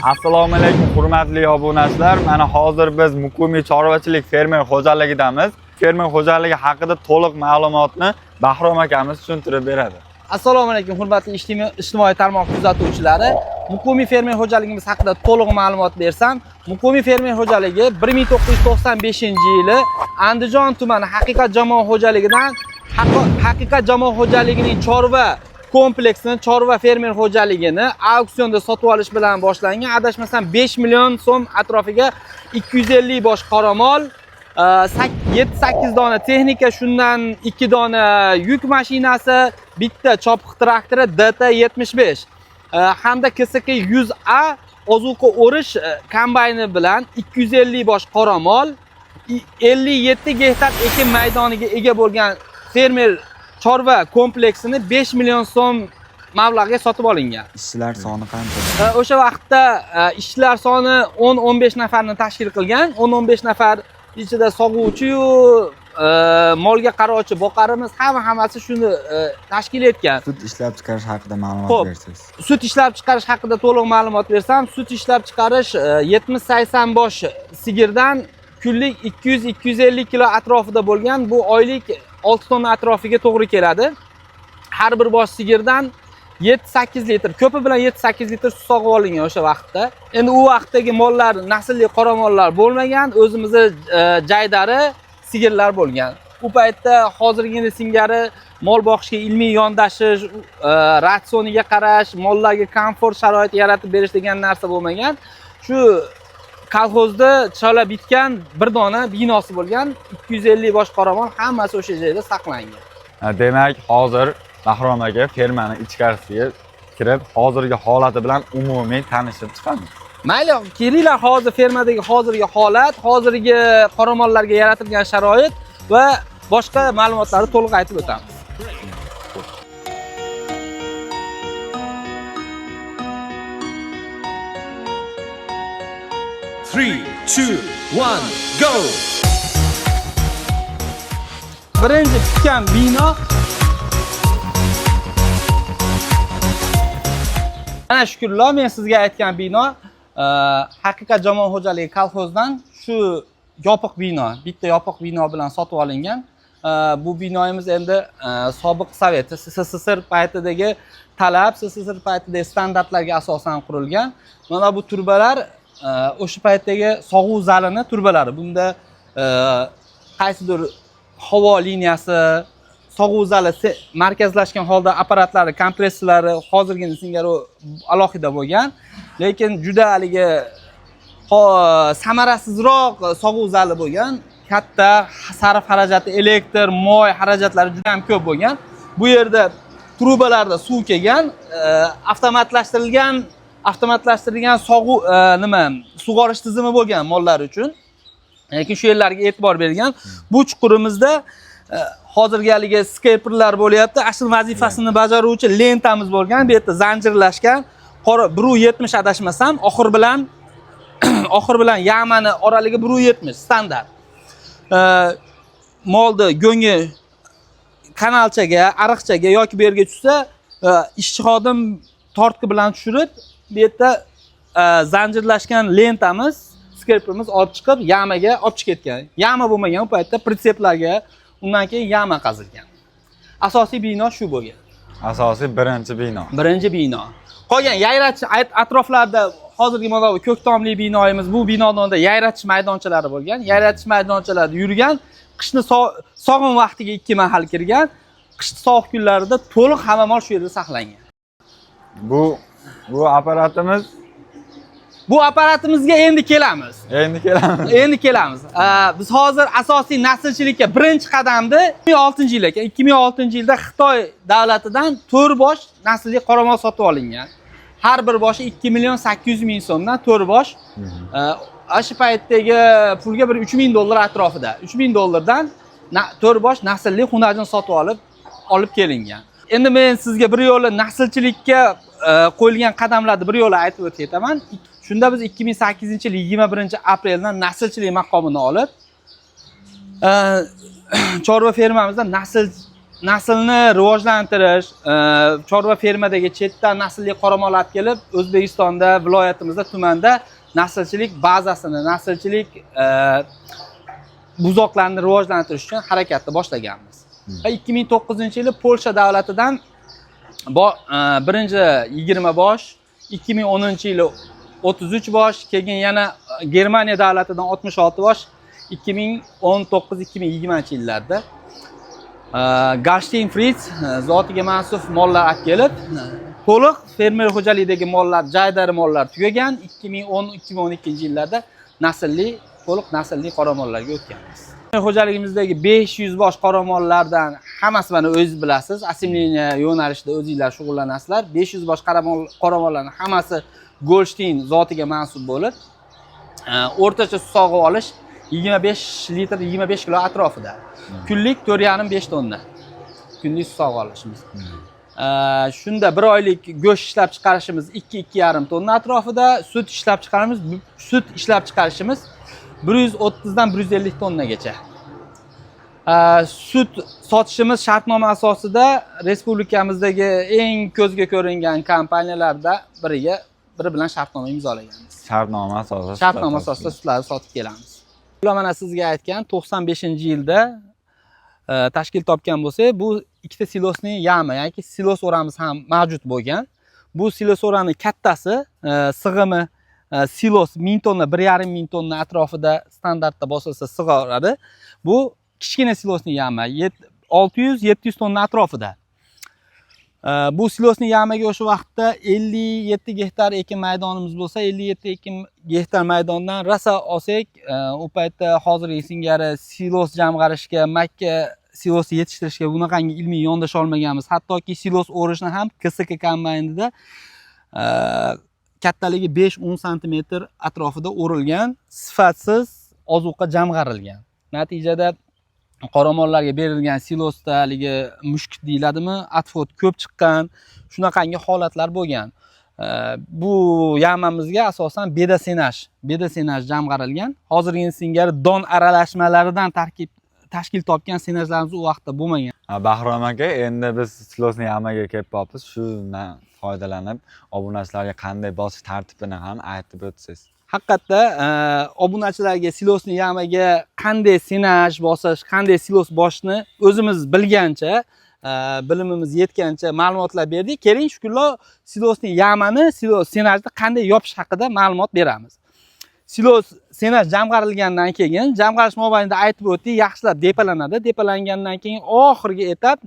Assalomu alaykum hurmatli obunachilar. Mana hozir biz Muqimiy chorvachilik fermer xo'jaligidamiz. Fermer xo'jaligi haqida to'liq ma'lumotni Bahrom akamiz tushuntirib beradi. Assalomu alaykum hurmatli ijtimoiy tarmoq kuzatuvchilari. Muqimiy fermer xo'jaligimiz haqida to'liq ma'lumot bersam, Muqimiy fermer xo'jaligi 1995-yili Andijon tumani Haqiqat jamoat xo'jaligidan Haqiqat jamoat xo'jaligining chorva kompleksini, chorva fermer xo'jaligini auksionda sotib olish bilan boshlangan. Adashmasam 5 million so'm atrofiga 250 bosh qoramol, 7-8 dona texnika, shundan 2 dona yuk mashinasi, bitta chopiq traktori DT75 hamda KSK 100A ozuqa o'rish kombayni bilan 250 bosh qoramol, 57 gektar ekin maydoniga ega bo'lgan fermer chorva kompleksini 5 million so'm mablag'ga sotib olingan. Ishchilar soni qancha? O'sha vaqtda ishchilar soni 10-15 nafarni tashkil qilgan. 10-15 nafar ichida sog'uvchi-yu, molga qarovchi, boqarimiz hammasi shuni tashkil etgan. Sut ishlab chiqarish haqida ma'lumot bersangiz. Sut ishlab chiqarish haqida to'liq ma'lumot bersam, sut ishlab chiqarish 70-80 bosh sigirdan kunlik 200-250 kilo atrofida bo'lgan. Bu oylik 6 tonna atrofiga to'g'ri keladi. Har bir bosh sigirdan 7-8 litr, ko'pi bilan 7-8 litr sut sog'ib olingan o'sha vaqtda. Endi u vaqtdagi mollar naslli qoramollar bo'lmagan, o'zimizning jaydari sigirlar bo'lgan. U paytda hozirgina singari mol boqishga ilmiy yondashish, ratsioniga qarash, mollarga komfort sharoit yaratib berish degan narsa bo'lmagan. Shu kolxozda chala bitgan bir dona binosi bo'lgan, 250 bosh qoramol hammasi o'sha joyda saqlangan. Demak, hozir Bahrom aka fermani ichkarisiga kirib, hozirgi holati bilan umumiy tanishib chiqamiz. Mayli, kelinglar hozir fermadagi hozirgi holat, hozirgi qoramollarga yaratilgan sharoit va boshqa ma'lumotlarni to'liq aytib o'tamiz. Three, two, one, go! Birinchi tikkan bino ana shukurlar, men sizga aytgan bino Haqiqat jamoat xo'jaligi kolxozdan shu yopiq bino, bitta yopiq bino bilan sotib olingan. Bu binoyimiz endi sobiq Sovet SSSR paytidagi talab, SSSR paytidagi standartlarga asosan qurilgan. Mana bu turbalar o'sha paytdagi sog'uv zalini turbalari. Bunda qaysidir havo liniyasi, sog'uv zali markazlashgan holda apparatlari, kompressorlari hozirgina singari alohida bo'lgan. Lekin juda haligi samarasizroq sog'uv zali bo'lgan. Katta sarf xarajati, elektr, moy xarajatlari juda ham ko'p bo'lgan. Bu yerda trubalarda suv kelgan, avtomatlashtirilgan sug'orish tizimi bo'lgan mollar uchun. Lekin shu yerlarga e'tibor bergan. Bu chuqurimizda hozirgi haligi skerperlar bo'lyapti. Asl vazifasini bajaruvchi lentamiz bo'lgan. Bu yerda zanjirlashgan. 1.70 adashmasam, oxir bilan yamani oraligi 1.70 standart. Molni go'ngi kanalchaga, ariqchaga yoki bu yerga tushsa, ishchi xodim tortqi bilan tushirib, bu yerda zanjirlashgan lentamiz, skerperimiz olib chiqib, yamaga olib chiqib ketgan. Yama bo'lmagan u paytda pritseplarga, undan keyin yama qazilgan. Asosiy bino shu bo'lgan. Asosiy birinchi bino. Birinchi bino. Qolgan yayratish atroflarda hozirgi mana bu ko'k tomli binoyimiz, bu binoda yayratish maydonchalari bo'lgan. Yayratish maydonchalarida yurgan, qishni sog'in vaqtiga 2 mahal kirgan, qishni sovuq kunlarida to'liq hamma mol shu yerda saqlangan. Bu apparatimiz. Bu apparatimizga endi kelamiz. Endi kelamiz. Biz hozir asosiy naslchilikka birinchi qadamda 2006-yil ekan. 2006-yilda Xitoy davlatidan 4 bosh naslli qoramol sotib olingan. Har bir boshi 2 million 800 ming so'mdan 4 bosh. O'sha paytdagi pulga bir 3000 dollar atrofida. 3000 dollardan 4 bosh naslli xunajin sotib olib kelingan. Endi men sizga bir yo'li naslchilikka qo'yilgan qadamlarni bir yo'li aytib o'taman. Shunda biz 2008-yil 21-apreldan naslchilik maqomini olib, chorva fermamizda nasl naslni rivojlantirish, chorva fermadagi chetdan naslli qoramol olib kelib, O'zbekistonda, viloyatimizda, tumanda naslchilik bazasini, naslchilik buzoqlarni rivojlantirish uchun harakatni boshlaganmiz. Va 2009-yili Polsha davlatidan birinchi 20 bosh, 2010-yili 33 bosh, keyin yana Germaniya davlatidan 66 bosh 2019-2020-yillarda Garstein Fritz zotiga mansub mollar olib kelib, to'liq fermer xo'jaligidagi mollar, jaydari mollar tugagan 2010-2012-yillarda to'liq naslli qoramollarga o'tganmiz. Xo'jaligimizdagi 500 bosh qoramollardan hammasi mana o'zingiz bilasiz, assimileniya yo'nalishida o'zingizlar shug'ullanasizlar. 500 bosh qoramollarning hammasi Goldstein zotiga mansub bo'lib, o'rtacha suv sog'ib olish 25 litr 25 kilo atrofida. Kunlik 4,5 tonna. Kunlik suv sog'ib olishimiz. Shunda 1 oylik go'sht ishlab chiqarishimiz 2-2,5 tonna atrofida, sut ishlab chiqarishimiz 130 dan 150 tonnagacha. Sut sotishimiz shartnoma asosida respublikamizdagi eng ko'zga ko'ringan kompaniyalarda biri bilan shartnoma imzolaganmiz. Shartnoma asosida sutlarni sotib kelamiz. Ular mana sizga aytgan 95-yilda tashkil topgan bo'lsa, bu ikkita silosning yami, yoki silos o'ramiz ham mavjud bo'lgan. Bu silos o'rani kattasi, sig'imi silos 1000 tonna, 1,5 ming tonna atrofida standartda bosilsa sig'oradi. Bu kichkina silosning yami 600-700 tonna atrofida. Bu silosning yamiga o'sha vaqtda 57 gektar ekin maydonimiz bo'lsa, 57 gektar maydondan rasa olsak, u paytda hozirgi singari silos jamg'arishga, makka silos yetishtirishga bunaqangi ilmiy yondasha olmaganmiz. Hattoki silos o'rishni ham KSK kombaynida kattaligi 5-10 sm atrofida o'rilgan, sifatsiz ozuqa jamg'arilgan. Natijada qoramollarga berilgan silosda haligi mushk deyiladimi, atfot ko'p chiqqan, shunaqangi holatlar bo'lgan. Bu yamamizga asosan beda senaj jamg'arilgan. Hozirgi singari don aralashmalaridan tashkil topgan senajlarimiz u vaqtda bo'lmagan. Bahrom aka, endi biz silosning yamaga kelib qolibmiz. Shundan foydalanib, obunachilarga qanday bosish tartibini ham aytib o'tsangiz. Haqiqatda obunachilarga silosning yamaga qanday senaj bosish, qanday silos bosishni o'zimiz bilgancha, bilimimiz yetgancha ma'lumotlar berdik. Keling, shukurlar silosning yamani, silos senajni qanday yopish haqida ma'lumot beramiz. Silos senaj jamg'arilgandan keyin, jamg'arish mobaynida aytib o'tdik, yaxshilab depalanadi. Depalangandan keyin oxirgi etap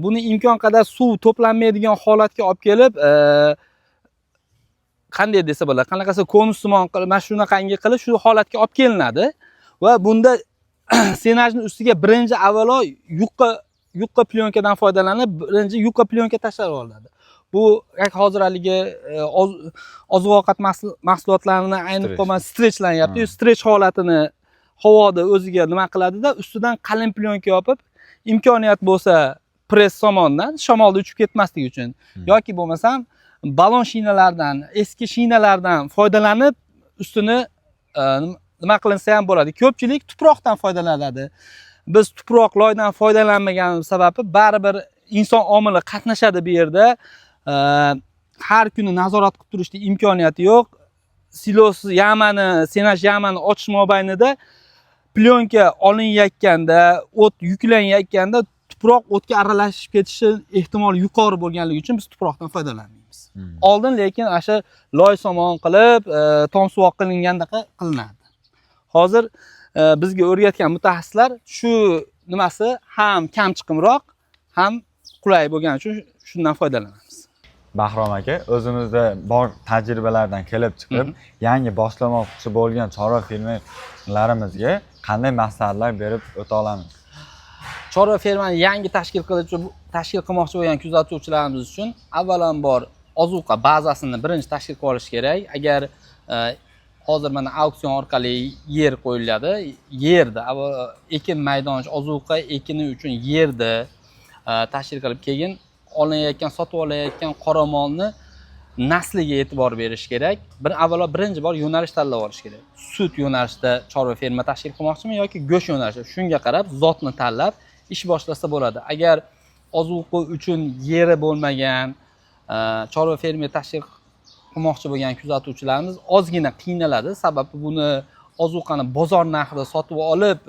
buni imkon qadar suv to'planmaydigan holatga olib kelib, qanday desa bo'ladi, qanaqasi konussimon qilib, mana shunaqangi qilib shu holatga olib kelinadi va bunda senajning ustiga birinchi avvalo yupqa plyonkadan foydalanib, birinchi yupqa plyonka tashlab olinadi. Bu hozir haligi oziq-ovqat mahsulotlarini ayni qolman strechlanayapti. Strech holatini havoda o'ziga nima qiladida, ustidan qalin plyonka yopib, imkoniyat bo'lsa press somondan shamolda uchib ketmasligi uchun yoki bo'lmasam balon shinalardan, eski shinalardan foydalanib ustini nima qilinsa ham bo'ladi. Ko'pchilik tuproqdan foydalanadi. Biz tuproq, loydan foydalanmaganimiz sababi baribir inson omili qatnashadi bu yerda. Har kuni nazorat qilib turishga imkoniyati yo'q. Silos yamani, senaj yamani ochish mobaynida plyonka olinayotganda, o't yuklanayotganda tuproq o'tga aralashib ketishi ehtimoli yuqori bo'lganligi uchun biz tuproqdan foydalanmaymiz. Oldin lekin o'sha loy somon qilib, tomsuvoq qilingandaqa qilinadi. Hozir bizga o'rgatgan mutaxassislar shu nimasi ham kam chiqimroq, ham qulay bo'lgani uchun shundan foydalanamiz. Bahrom aka, o'zimizda bor tajribalardan kelib chiqib, yangi boshlamoqchi bo'lgan chorva fermerlarimizga qanday maslahatlar berib o'ta olamiz? Chorva fermani yangi tashkil qilmoqchi bo'lgan kuzatuvchilarimiz uchun avvalambor ozuqa bazasini birinchi tashkil qilib olish kerak. Agar hozir mana auksion orqali yer qo'yiladi, yerda ekin maydoncha ozuqa ekini uchun yerda tashkil qilib, keyin olinayotgan, sotib olayotgan qoramolni nasliga e'tibor berish kerak. Avvalo birinchi bor yo'nalish tanlab olish kerak. Sut yo'nalishida chorva ferma tashkil qilmoqchimi yoki go'sht yo'nalishida? Shunga qarab zotni tanlab, ish boshlasa bo'ladi. Agar ozuqa uchun yeri bo'lmagan, chorva fermer tashkil qilmoqchi bo'lgan kuzatuvchilarimiz ozgina qiynaladi. Sababi buni ozuqani bozor narxida sotib olib,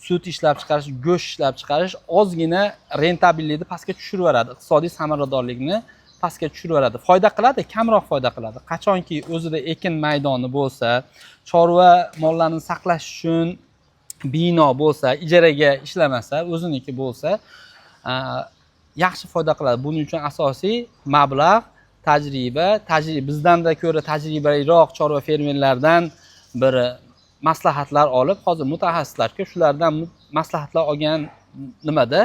sut ishlab chiqarish, go'sht ishlab chiqarish ozgina rentabillikni pastga tushirib yuboradi. Iqtisodiy samaradorlikni pastga tushirib yuboradi. Foyda qiladi, kamroq foyda qiladi. Qachonki o'zida ekin maydoni bo'lsa, chorva mollarini saqlash uchun bino bo'lsa, ijaraga ishlamasa, o'ziniki bo'lsa, yaxshi foyda qiladi. Buning uchun asosiy mablag', tajriba, bizdanda ko'ra tajribaliroq chorva fermerlardan bir maslahatlar olib, hozir mutaxassislarga shulardan maslahatlar olgan nimada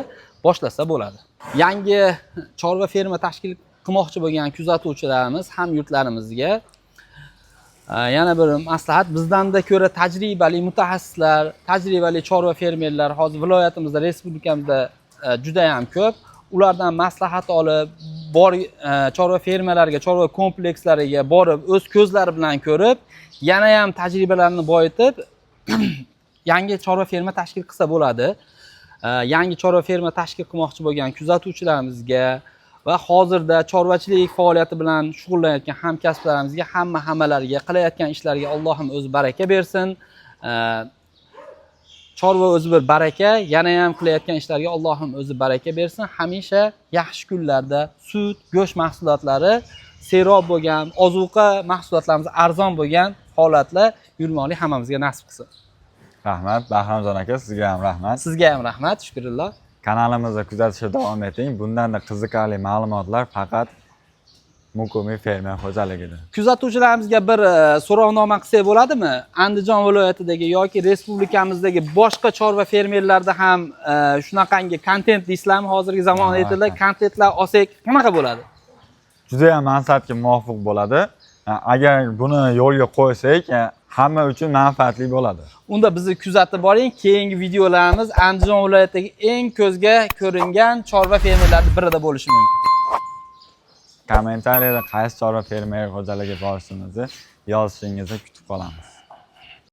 boshlasa bo'ladi. Yangi chorva ferma tashkil qilmoqchi bo'lgan kuzatuvchilarimiz, hamyurtlarimizga yana bir maslahat, bizdanda ko'ra tajribali mutaxassislar, tajribali chorva fermerlar hozir viloyatimizda, respublikamizda juda ham ko'p. Ulardan maslahat olib, chorva fermalariga, chorva komplekslariga borib, o'z ko'zlari bilan ko'rib, yana ham tajribalarini boyitib, yangi chorva ferma tashkil qilsa bo'ladi. Yangi chorva ferma tashkil qilmoqchi bo'lgan kuzatuvchilarimizga va hozirda chorvachilik faoliyati bilan shug'ullanayotgan hamkasblarimizga, hammalariga qilayotgan ishlariga Allohim o'zi baraka bersin. Chorva o'zi bir baraka, yana ham qilayotgan ishlarga Allohim o'zi baraka bersin. Hamisha yaxshi kunlarda sut, go'sht mahsulotlari serob bo'lgan, ozuqa mahsulotlarimiz arzon bo'lgan holatda yurmoqlik hammamizga nasib qilsin. Rahmat, Bahromjon aka, sizga ham rahmat. Sizga ham rahmat, shukrillah. Kanalimizni kuzatishda davom eting. Bundanda qiziqarli ma'lumotlar faqat Muqimiy fermer xo'jaligida. Kuzatuvchilarimizga bir so'rovnoma qilsak bo'ladimi? Andijon viloyatidagi yoki respublikamizdagi boshqa chorva fermerlarda ham shunaqangi kontent deysizlarmi? Hozirgi zamon aytiladi, kontentlar olsak qanaqa bo'ladi? Juda ham maqsadga muvofiq bo'ladi. Agar buni yo'lga qo'ysak, hamma uchun manfaatli bo'ladi. Unda bizni kuzatib boring. Keyingi videolarimiz Andijon viloyatidagi eng ko'zga ko'ringan chorva fermerlarning birida bo'lishi mumkin. Kommentariyada qaysi chorva fermer xo'jaligi borishimizni yozishingizni kutib qolamiz.